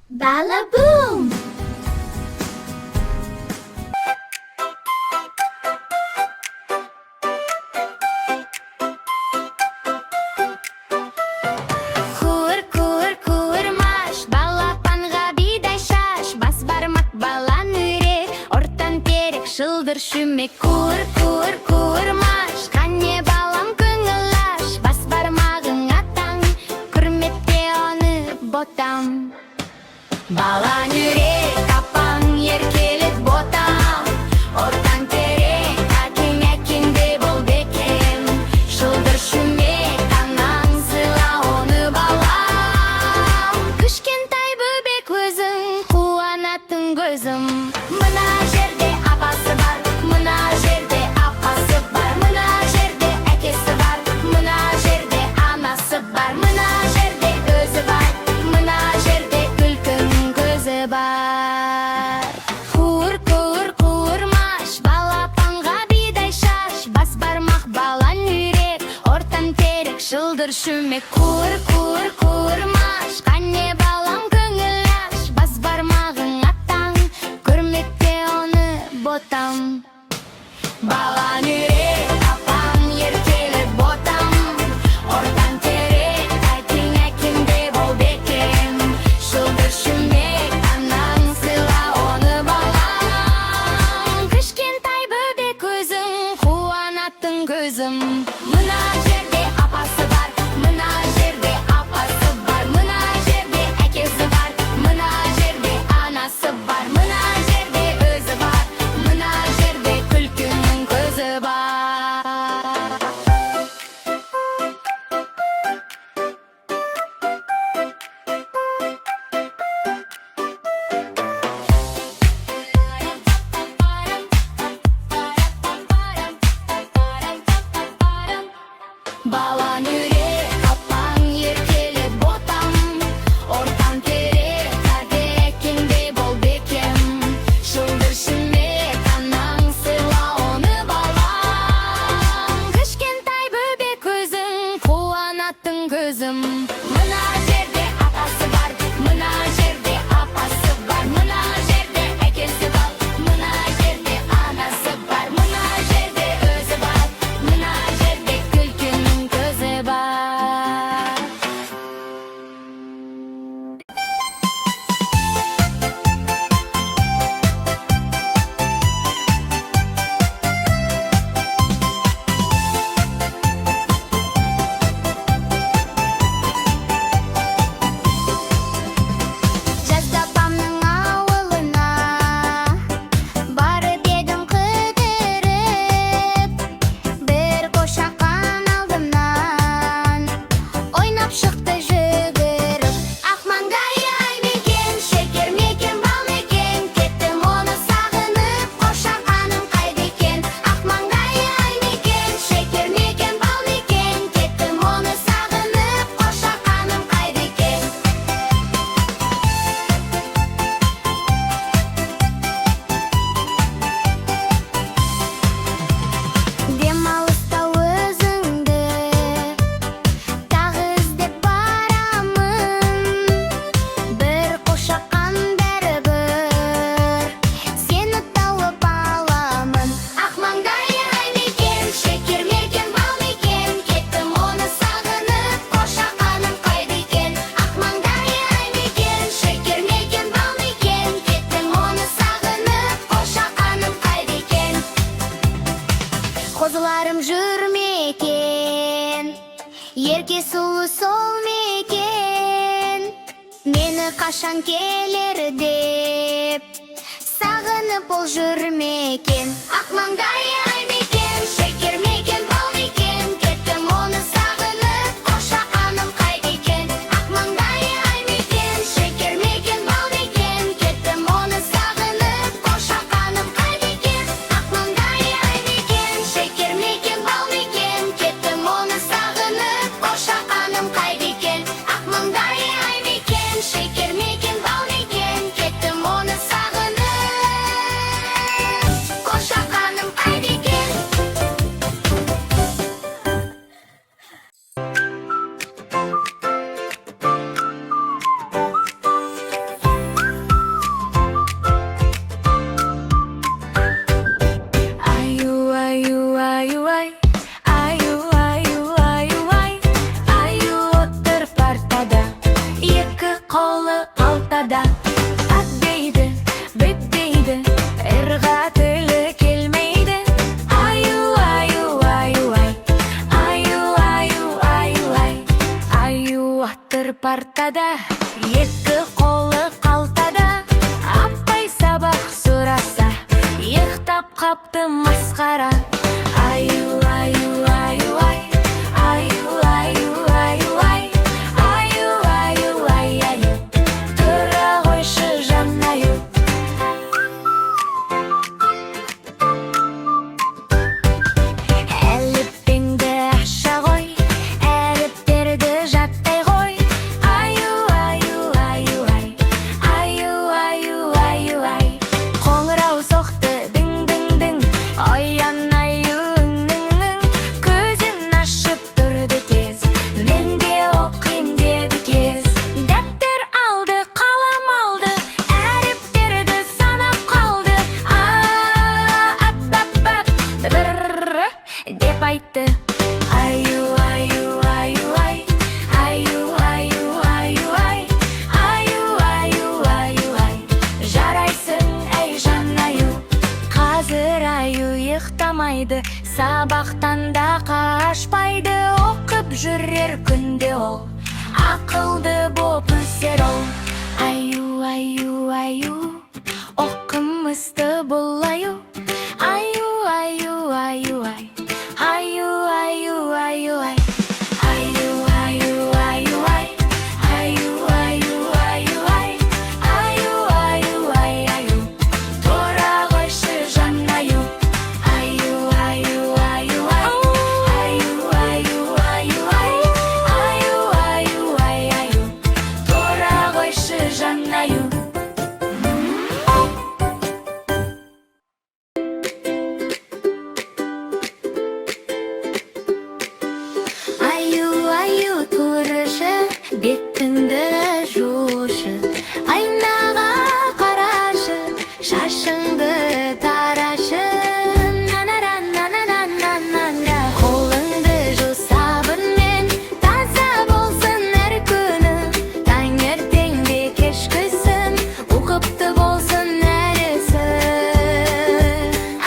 Balaboom! Кур, кур, курмаш, балапанға бидай шаш, бас бармақ балан үрек, ортан терек, шылдыр шүмек. Кур, кур, курмаш, қане балам көңіл аш, бас бармағың атаң, күрметте оны ботам. Балан үрек, апаң еркелет ботам, ортан терек, әкең әкеңде бол бекем, шылдыр шүмек, анаң сыйла оны балам. Кішкентай бөбек өзің, қуанатын көзім. Мына жерде апасы бар, мына жерде апасы бар, мына жерде әкесі бар, мына жерде анасы бар, мына жерде өзі бар, мына жерде күлкінің көзі бар. Кур, кур, курмаш, балапанға бидай шаш, бас бармақ балан үйрек, ортан терек, шылдыр шүмек. Кур, кур, курмаш, қане балам көңіл аш, бас бармағың атаң, көрмекте оны ботам. Балан үйрек, апаң еркелет ботам, ортан терек, әкең әкеңде бол бекем, шылдыр шүмек, анаң сыйла оны балам. Кішкентай бөбек өзің, қуанатын көзім. Мына жерде апасы бар, мына жерде апасы бар, мына жерде әкесі бар, мына жерде анасы бар, мына жерде өзі бар, мына жерде күлкінің көзі бар. Балан үрек, апаң еркелет ботам, ортан терек, әкеңде бол бекем, шылдыр шүмек, анаң сыйла оны балам. Кішкентай бөбек өзің, қуанатын көзім. Мына жерде апасы бар, мына жерде апасы бар, мына жерде әкесі бар, мына жерде анасы бар, мына жерде өзі бар, мына жерде күлкінің көзі бар. Жазда апамның ауылына барып едім қыдырып, бір қошақан алдымнан ойнап шықты жүгіріп. Ақ маңдайы ай мекен, шекер мекен, бал мекен, кеттім оны сағынып, қошақаным қайда екен. Ақ маңдайы ай мекен, шекер мекен, бал мекен, кеттім оны сағынып, қошақаным қайда екен. Демалыста өзіңді тағы іздеп барамын, бір қошақан бәрібір сені тауып аламын. Ақ маңдайы ай мекен, шекер мекен, бал мекен, кеттім оны сағынып, қошақаным қайда екен. Ақ маңдайы ай мекен, шекер мекен, бал мекен, кеттім оны сағынып, қошақаным қайда екен. Қозыларым жүр мекен, ерке сұлу сол мекен, мені қашан келер деп сағынып ол жүр мекен. Ақ маңдайы ай мекен, шекер мекен, бал мекен, кеттім оны сағынып, қошақаным қайда екен. Ақ маңдайы ай мекен, шекер мекен, бал мекен, кеттім оны сағынып, қошақаным қайда екен. Ақ маңдайы ай мекен, шекер мекен, бал мекен, кеттім оны сағынып, қошақаным қайда екен. Ақ маңдайы ай мекен, шекер мекен, бал мекен, кеттім оны сағынып, қошақаным қайда екен. ортада. Ат дейді, бүт дейді, ырға тілі келмейді. Аю, аю, аю, ай, аю, аю, аю, ай. Аю аттыр партада, екі қолы қалтада. Аппай сабақ сұраса, иықтап қапты масқара. Аю, аю, аю, ай, аю, аю, аю, ай, аю, аю, ай, аю, тұра қойшы жанаю. Әліппеңді аша ғой, әріптерді жаттай ғой. Аю, аю, аю, ай, аю, аю, аю, ай. Қоңырау соқты дің-дің-дің, оян аю, үң-үң-үң. Көзін ашып тұрды тез, мен де оқим деді кез. Дәптер алды, қалам алды, әріптерді санап қалды. Ап-ап-ап, бір деп айтты. Аю, аю, аю, ай, аю, аю, аю, ай, аю, аю, аю, ай. Жарайсың, әй жанаю. Қазір аю ұйықтамайды, сабақтан да қашпайды. Оқып жүрер күнде ол, ақылды боп өсер ол. Аю, аю, аю, оқымысты бұл аю. Аю, аю, аю, ай, аю, аю, аю, ай. Аю, аю, аю, ай, аю, аю, аю, ай, аю, аю, ай, аю, тұра қойшы жанаю. Аю, аю, аю, ай, аю, аю, аю, ай, аю, аю, ай, аю, тұра қойшы жанаю. Аю, аю, тұрышы, бетіңді жушы, айнаға қарашы, шашыңды тарашы. На-на-на-на-на-на-на-на. Қолыңды жу сабынмен, таза болсын әр күні. Таңертең де кешкісін, ұқыпты болсын әр ісі.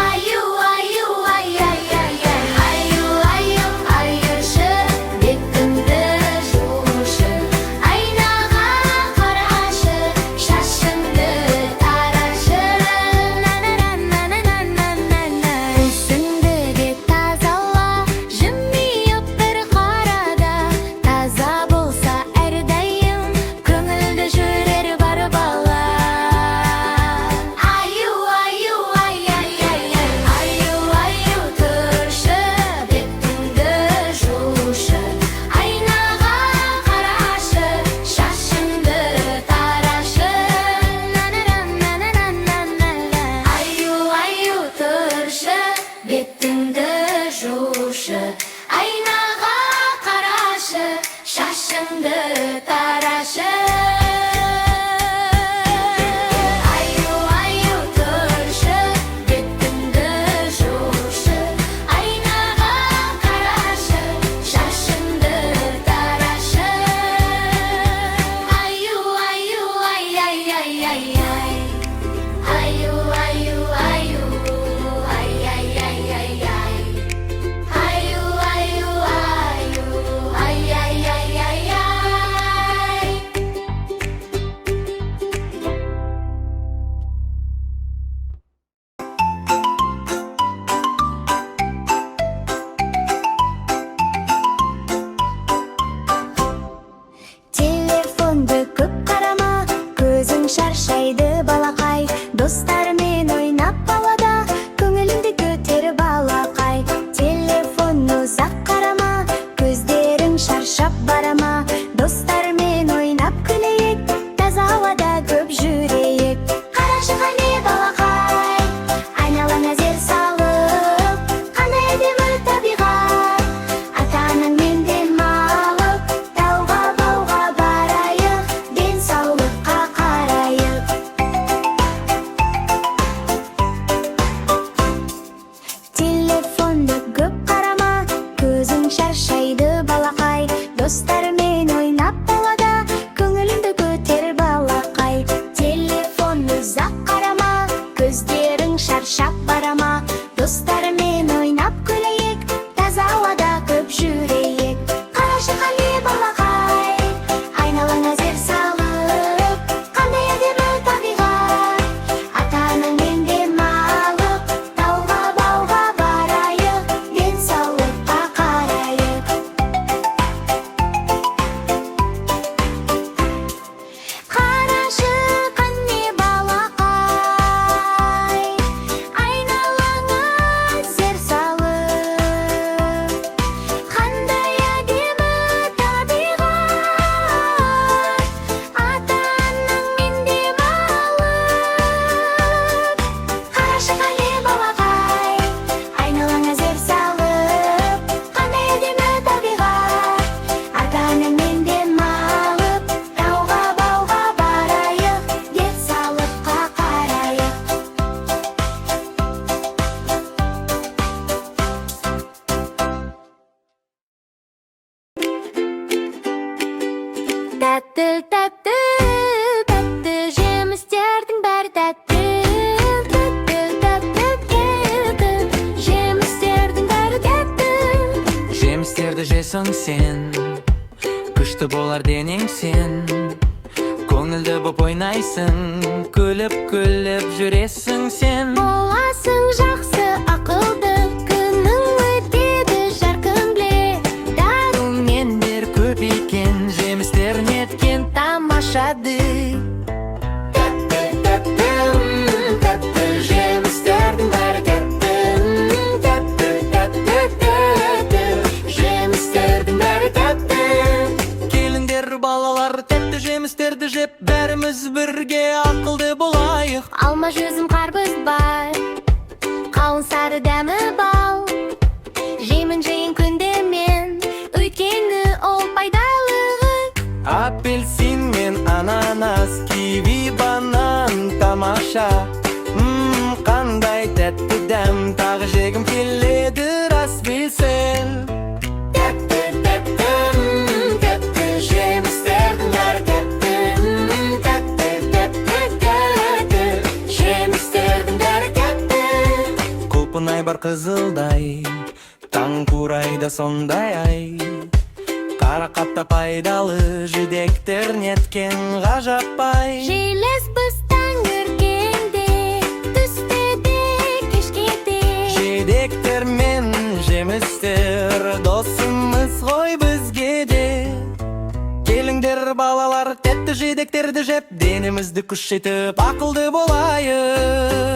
Аю, аю, ай, ай, ай, ай, аю, аю, аюшы, бетіңді жушы, айнаға қарашы, шашыңды тарашы. На-на-на-на-на-на-на-на. Үстіңді де тазала, жымиып бір қарада. Таза болса әрдайым, көңілді жүрер бар бала. Аю, аю, ай, ай, ай, ай, аю, аю, тұршы, бетіңді жушы, айнаға қарашы, шашыңды тарашы. На-на-на-на-на-на-на-на. Аю, аю, тұршы, бетіңді жушы, айнаға қарашы, шашыңды тарашы. Аю, аю, тұршы, бетіңді жушы, айнаға қарашы, шашыңды тарашы. Аю, аю, ай, ай, ай, ай, ай. Аю, аю, аю, ай, ай, ай, ай, ай. Аю, аю, аю, ай, ай, ай, ай, ай. Телефонды көп қарама, көзің шаршайды балақай. Достармен ойнап балада, көңіліңді көтер балақай. Телефон ұзақ қарама, көздерің шаршап барама. Достармен ойнап күлейік, таза ауада көп жүрейік. Қарашы қане балақай, айналаңа зер салып, қандай әдемі табиғат. Ата-анаңмен демалып, тауға бауға барайық, денсаулыққа қарайық. тәтті, тәтті, жемістердің бәрі тәтті, тәтті, тәтті, тәтті, жемістердің бәрі тәтті. Жемістерді жесің сен, күшті болар денең сен, көңілді боп ойнайсың, күліп жүресің сен. Боласың жақсы, ақылды, күнің өтеді жарқын біле. Дарумен бер көп екен, жемістер неткен тамашады. Тәтті, тәтті, тәтті, жемістердің бәрі тәтті, тәтті, тәтті, тәтті, жемістердің бәрі тәтті. Келіңдер балалар, тәтті жемістерді жеп, бәріміз бірге ақылды болайық. Алма, жүзім, қарбыз бар, қауын, сары дәмі бал. Жемін жейін күнде мен, өйткені ол пайдалығы. Апельсин мен ананас, киви, банан тамаша. Қандай тәтті дәм, тағы жегім келеді, рас білсең. Тәтті, тәтті, тәтті, жемістердің бәрі тәтті, тәтті, тәтті, тәтті, жемістердің бәрі тәтті. Құлпынай бар қызылдай, таң қурайда сондай ай. Қарақатта пайдалы, жидектер неткен ғажап ай. Желес бұстан көргенде, түсте де, кешке де. Жидектер мен жемістер, досымыз ғой бізге де. Келіңдер балалар, тәтті жидектерді жеп, денімізді күшейтіп, ақылды болайық.